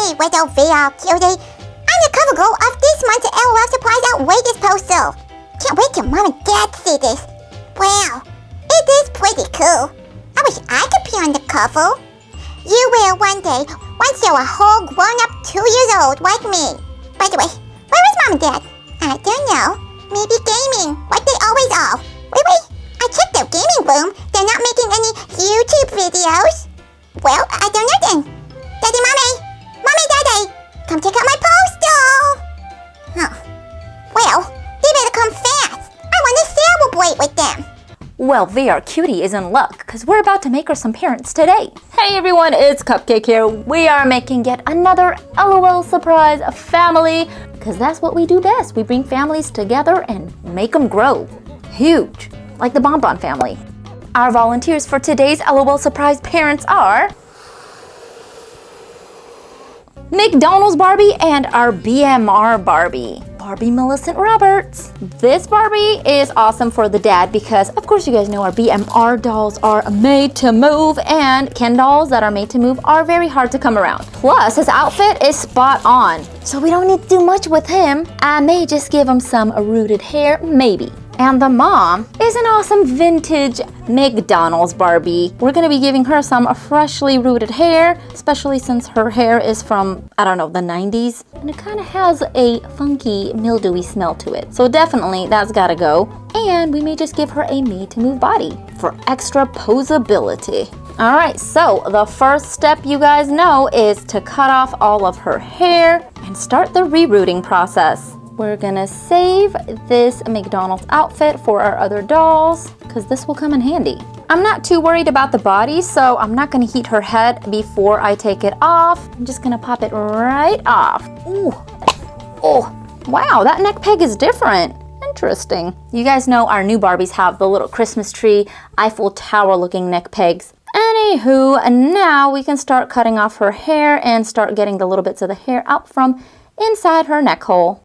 Hey, little VR Cutie. I'm the cover girl of this month's LOL Surprise Outrageous poster. Can't wait till Mom and Dad see this. Wow, it is pretty cool. I wish I could be on the cover. You will one day, once you're a whole grown-up 2 years old like me. By the way, where is Mom and Dad? I don't know. Maybe gaming, like they always are. Wait, I checked their gaming room. They're not making any YouTube videos. Well, I don't know then. Daddy, Mommy, Daddy, come check out my poster. Huh. Well, they better come fast. I want to celebrate with them. Well, VR Cutie is in luck because we're about to make her some parents today. Hey everyone, it's Cupcake here. We are making yet another LOL surprise family because that's what we do best. We bring families together and make them grow. Huge, like the Bonbon family. Our volunteers for today's LOL surprise parents are McDonald's Barbie and our BMR Barbie, Barbie Millicent Roberts. This Barbie is awesome for the dad because, of course, you guys know our BMR dolls are made to move, and Ken dolls that are made to move are very hard to come around. Plus, his outfit is spot on, so we don't need to do much with him. I may just give him some rooted hair, maybe. And the mom is an awesome vintage McDonald's Barbie. We're gonna be giving her some freshly rooted hair, especially since her hair is from, I don't know, the 90s. And it kind of has a funky, mildewy smell to it. So definitely that's gotta go. And we may just give her a made-to-move body for extra posability. All right, so the first step you guys know is to cut off all of her hair and start the rerooting process. We're gonna save this McDonald's outfit for our other dolls because this will come in handy. I'm not too worried about the body, so I'm not gonna heat her head before I take it off. I'm just gonna pop it right off. Ooh. Oh, wow, that neck peg is different. Interesting. You guys know our new Barbies have the little Christmas tree, Eiffel Tower looking neck pegs. Anywho, now we can start cutting off her hair and start getting the little bits of the hair out from inside her neck hole.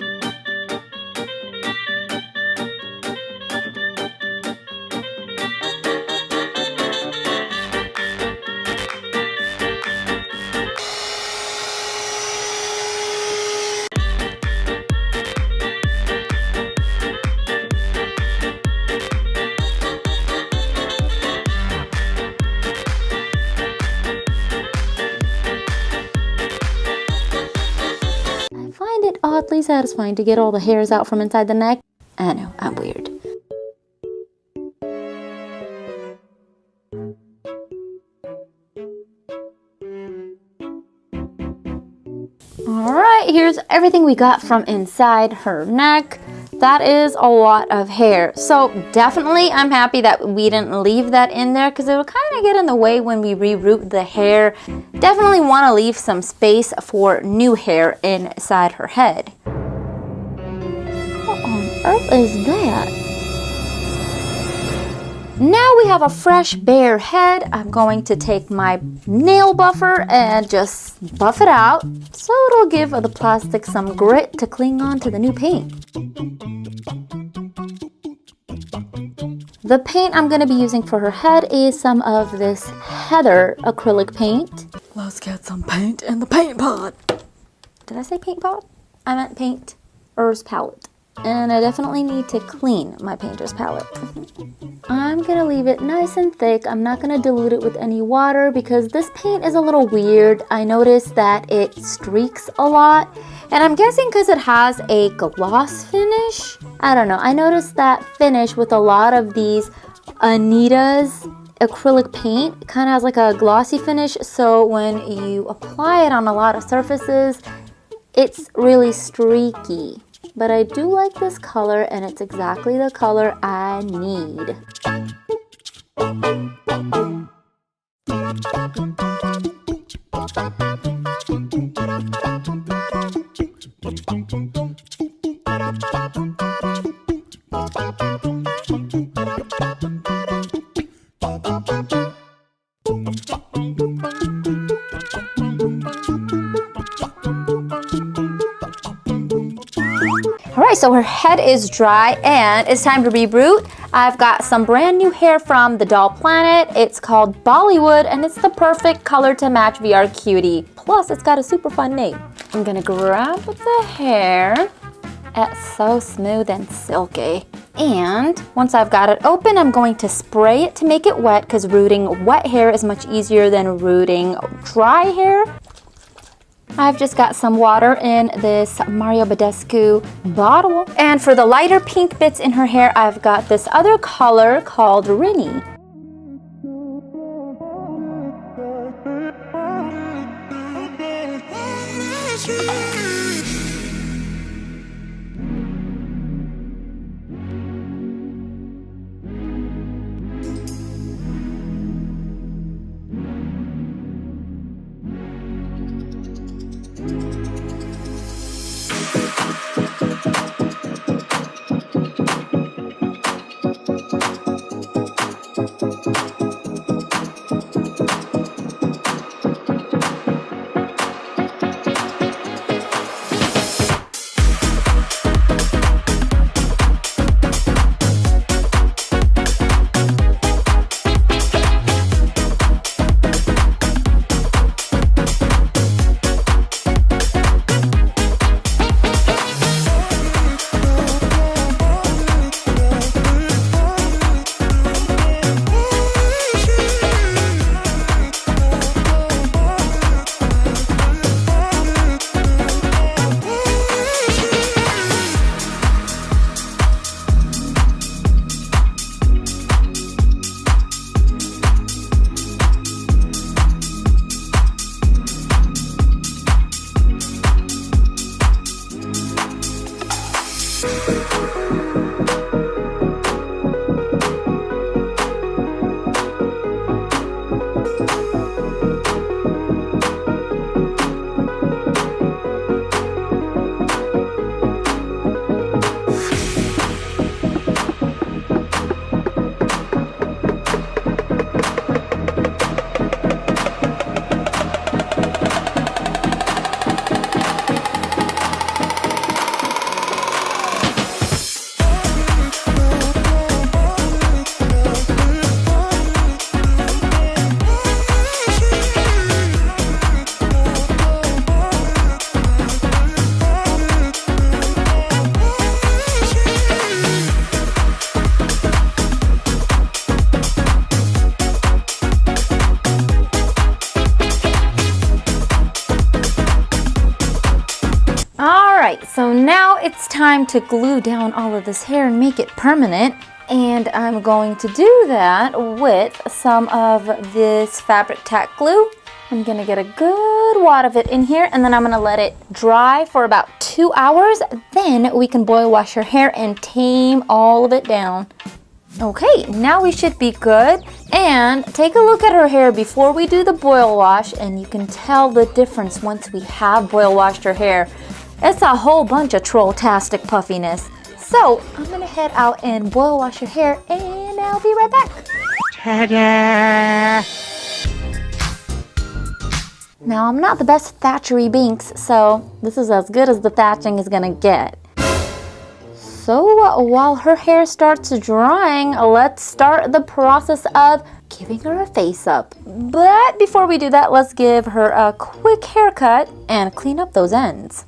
Oddly satisfying to get all the hairs out from inside the neck. I know, I'm weird. Alright, here's everything we got from inside her neck. That is a lot of hair. So definitely I'm happy that we didn't leave that in there because it'll kind of get in the way when we reroot the hair. Definitely want to leave some space for new hair inside her head. What on earth is that? Now we have a fresh bare head. I'm going to take my nail buffer and just buff it out so it'll give the plastic some grit to cling on to the new paint. The paint I'm going to be using for her head is some of this Heather acrylic paint. Let's get some paint in the paint pot. Did I say paint pot? I meant painter's palette. And I definitely need to clean my painter's palette. I'm gonna leave it nice and thick. I'm not gonna dilute it with any water because this paint is a little weird. I noticed that it streaks a lot, and I'm guessing because it has a gloss finish. I don't know. I noticed that finish with a lot of these Anita's acrylic paint. It kind of has like a glossy finish, so when you apply it on a lot of surfaces, it's really streaky. But I do like this color, and it's exactly the color I need. Alright, so her head is dry and it's time to reboot. I've got some brand new hair from the Doll Planet. It's called Bollywood, and it's the perfect color to match VR Cutie. Plus, it's got a super fun name. I'm gonna grab the hair. It's so smooth and silky. And once I've got it open, I'm going to spray it to make it wet, because rooting wet hair is much easier than rooting dry hair. I've just got some water in this Mario Badescu bottle. And for the lighter pink bits in her hair, I've got this other color called Rinny. So now it's time to glue down all of this hair and make it permanent. And I'm going to do that with some of this fabric tack glue. I'm gonna get a good wad of it in here, and then I'm gonna let it dry for about 2 hours. Then we can boil wash your hair and tame all of it down. Okay, now we should be good. And take a look at her hair before we do the boil wash, and you can tell the difference once we have boil washed her hair. It's a whole bunch of troll-tastic puffiness. So I'm gonna head out and boil wash your hair, and I'll be right back. Ta-da! Now I'm not the best thatchery Binks, so this is as good as the thatching is gonna get. So while her hair starts drying, let's start the process of giving her a face up. But before we do that, let's give her a quick haircut and clean up those ends.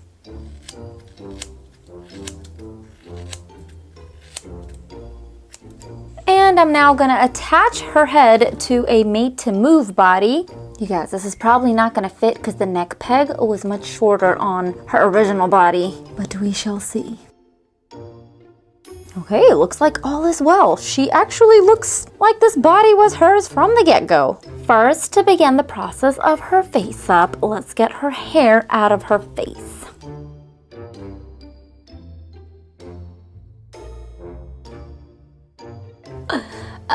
And I'm now gonna attach her head to a made to move body. You guys, this is probably not gonna fit because the neck peg was much shorter on her original body, but we shall see. Okay, it looks like all is well. She actually looks like this body was hers from the get-go. First, to begin the process of her face up, let's get her hair out of her face.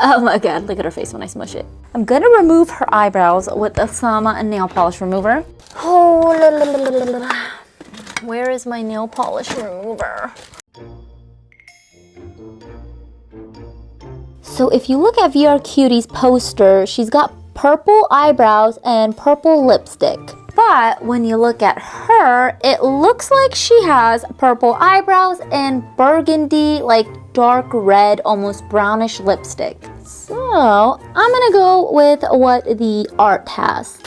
Oh my god, look at her face when I smush it. I'm gonna remove her eyebrows with some nail polish remover. Oh, la, la, la, la, la. Where is my nail polish remover? So if you look at VR Cutie's poster, she's got purple eyebrows and purple lipstick. But when you look at her, it looks like she has purple eyebrows and burgundy, like dark red, almost brownish lipstick. So I'm gonna go with what the art has.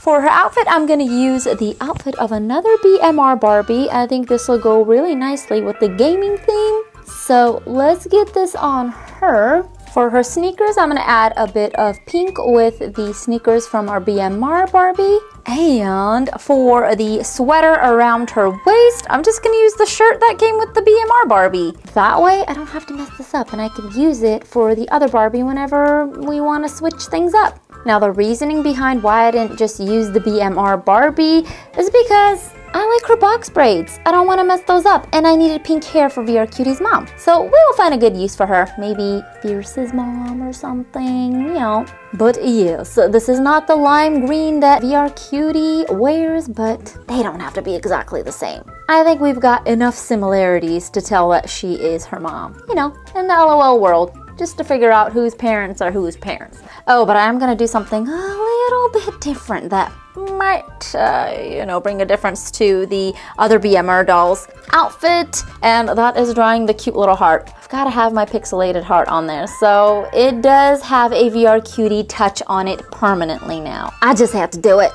For her outfit, I'm going to use the outfit of another BMR Barbie. I think this will go really nicely with the gaming theme. So let's get this on her. For her sneakers, I'm going to add a bit of pink with the sneakers from our BMR Barbie. And for the sweater around her waist, I'm just going to use the shirt that came with the BMR Barbie. That way, I don't have to mess this up and I can use it for the other Barbie whenever we want to switch things up. Now, the reasoning behind why I didn't just use the BMR Barbie is because I like her box braids. I don't want to mess those up, and I needed pink hair for VR Cutie's mom. So we'll find a good use for her. Maybe Fierce's mom or something, you know. But yes, this is not the lime green that VR Cutie wears, but they don't have to be exactly the same. I think we've got enough similarities to tell that she is her mom, you know, in the LOL world, just to figure out whose parents are whose parents. Oh, but I'm gonna do something a little bit different that might, bring a difference to the other BMR dolls outfit, and that is drawing the cute little heart. I've got to have my pixelated heart on there, so it does have a VR Cutie touch on it permanently now. I just have to do it.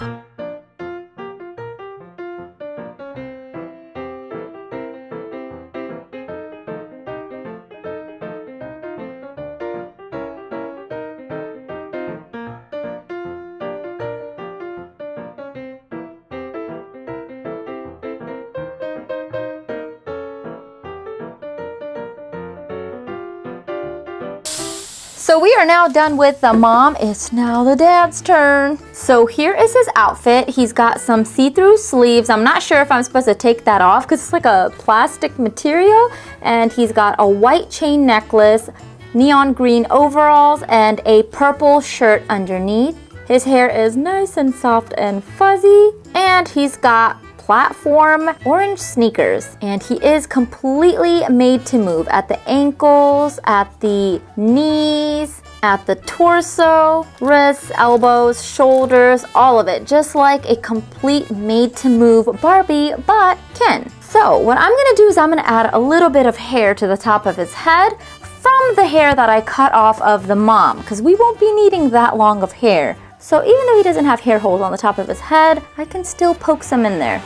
So we are now done with the mom. It's now the dad's turn. So here is his outfit. He's got some see-through sleeves. I'm not sure if I'm supposed to take that off because it's like a plastic material. And he's got a white chain necklace, neon green overalls, and a purple shirt underneath. His hair is nice and soft and fuzzy. And he's got platform orange sneakers, and he is completely made to move at the ankles, at the knees, at the torso, wrists, elbows, shoulders, all of it, just like a complete made to move Barbie, but Ken. So what I'm gonna do is I'm gonna add a little bit of hair to the top of his head from the hair that I cut off of the mom, because we won't be needing that long of hair. So even though he doesn't have hair holes on the top of his head, I can still poke some in there.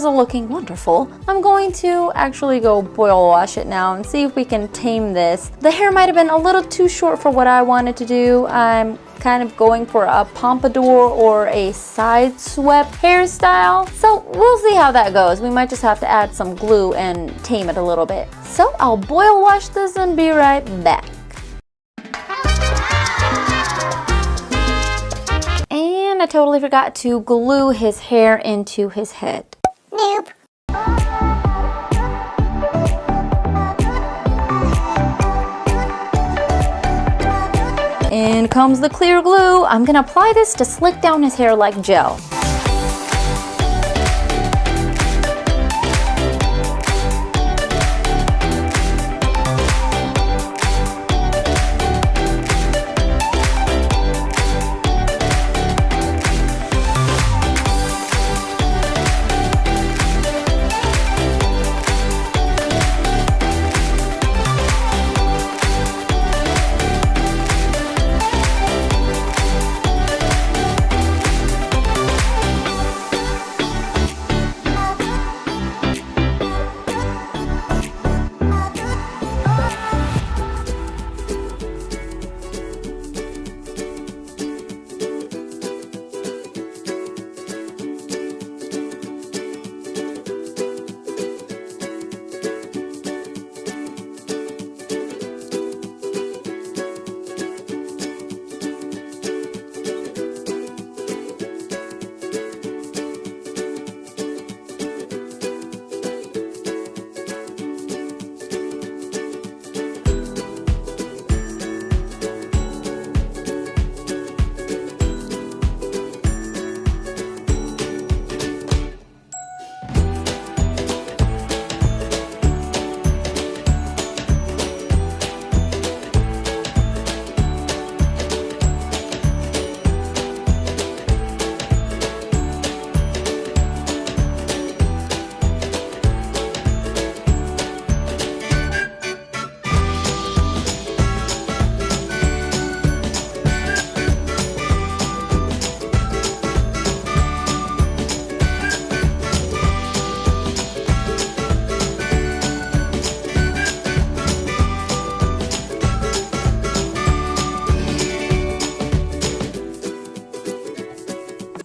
Looking wonderful. I'm going to actually go boil wash it now and see if we can tame this. The hair might have been a little too short for what I wanted to do. I'm kind of going for a pompadour or a side swept hairstyle. So we'll see how that goes. We might just have to add some glue and tame it a little bit. So I'll boil wash this and be right back. And I totally forgot to glue his hair into his head. Nope. In comes the clear glue. I'm gonna apply this to slick down his hair like gel.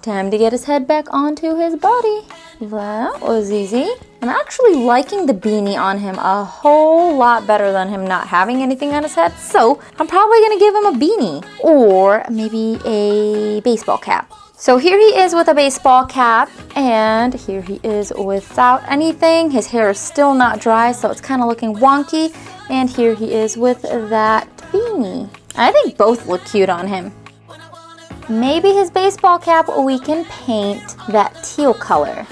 Time to get his head back onto his body. That was easy. I'm actually liking the beanie on him a whole lot better than him not having anything on his head, so I'm probably gonna give him a beanie or maybe a baseball cap. So here he is with a baseball cap, and here he is without anything. His hair is still not dry, so it's kind of looking wonky. And here he is with that beanie. I think both look cute on him. Maybe his baseball cap we can paint that teal color.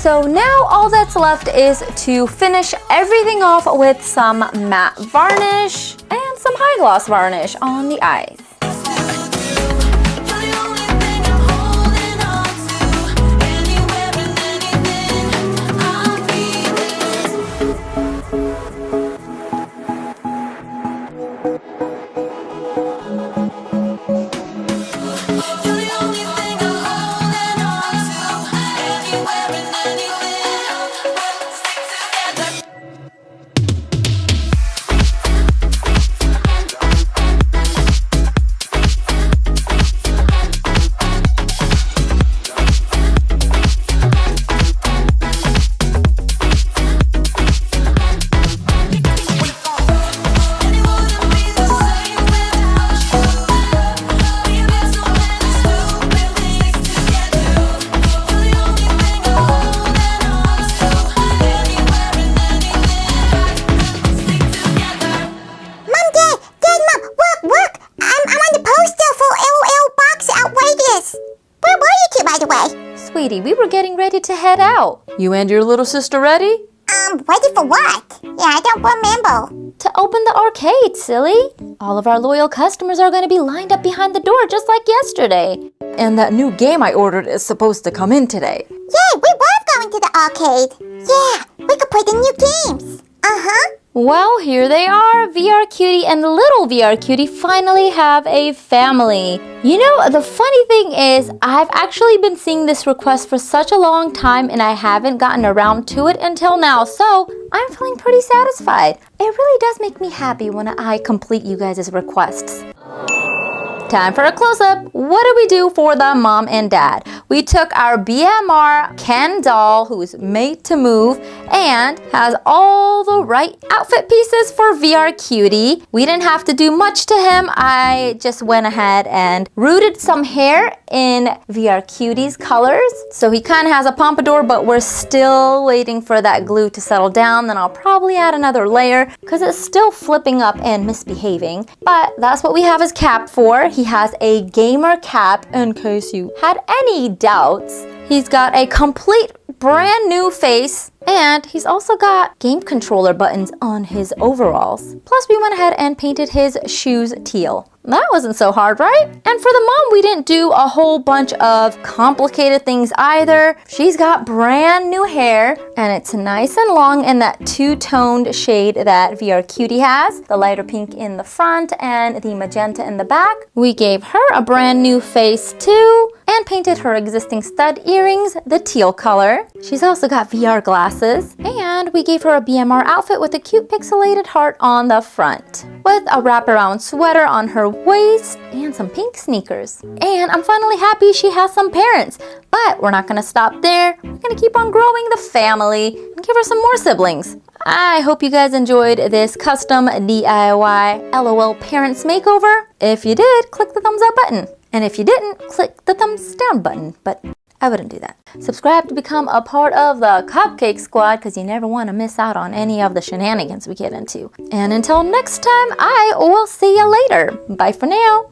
So now all that's left is to finish everything off with some matte varnish and some high gloss varnish on the eyes. sweetie. We were getting ready to head out. You and your little sister ready? Ready for what? Yeah, I don't remember. To open the arcade, silly. All of our loyal customers are going to be lined up behind the door just like yesterday. And that new game I ordered is supposed to come in today. Yeah, we were going to the arcade. Yeah, we could play the new games. Uh-huh. Well, here they are. VR Cutie and the little VR Cutie finally have a family. You know, the funny thing is, I've actually been seeing this request for such a long time and I haven't gotten around to it until now, so I'm feeling pretty satisfied. It really does make me happy when I complete you guys' requests. Time for a close-up. What did we do for the mom and dad? We took our BMR Ken doll, who's made to move, and has all the right outfit pieces for VR Cutie. We didn't have to do much to him. I just went ahead and rooted some hair in VR Cutie's colors. So he kind of has a pompadour, but we're still waiting for that glue to settle down. Then I'll probably add another layer because it's still flipping up and misbehaving. But that's what we have his cap for. He has a gamer cap in case you had any doubts. He's got a complete brand new face, and he's also got game controller buttons on his overalls. Plus, we went ahead and painted his shoes teal. That wasn't so hard, right? And for the mom, we didn't do a whole bunch of complicated things either. She's got brand new hair, and it's nice and long in that two-toned shade that VR Cutie has. The lighter pink in the front and the magenta in the back. We gave her a brand new face too, and painted her existing stud earrings the teal color. She's also got VR glasses, and we gave her a BMR outfit with a cute pixelated heart on the front, with a wraparound sweater on her waist and some pink sneakers. And I'm finally happy she has some parents, but we're not gonna stop there. We're gonna keep on growing the family and give her some more siblings. I hope you guys enjoyed this custom DIY LOL parents makeover. If you did, click the thumbs up button. And if you didn't, click the thumbs down button, but I wouldn't do that. Subscribe to become a part of the Cupcake Squad because you never want to miss out on any of the shenanigans we get into. And until next time, I will see you later. Bye for now.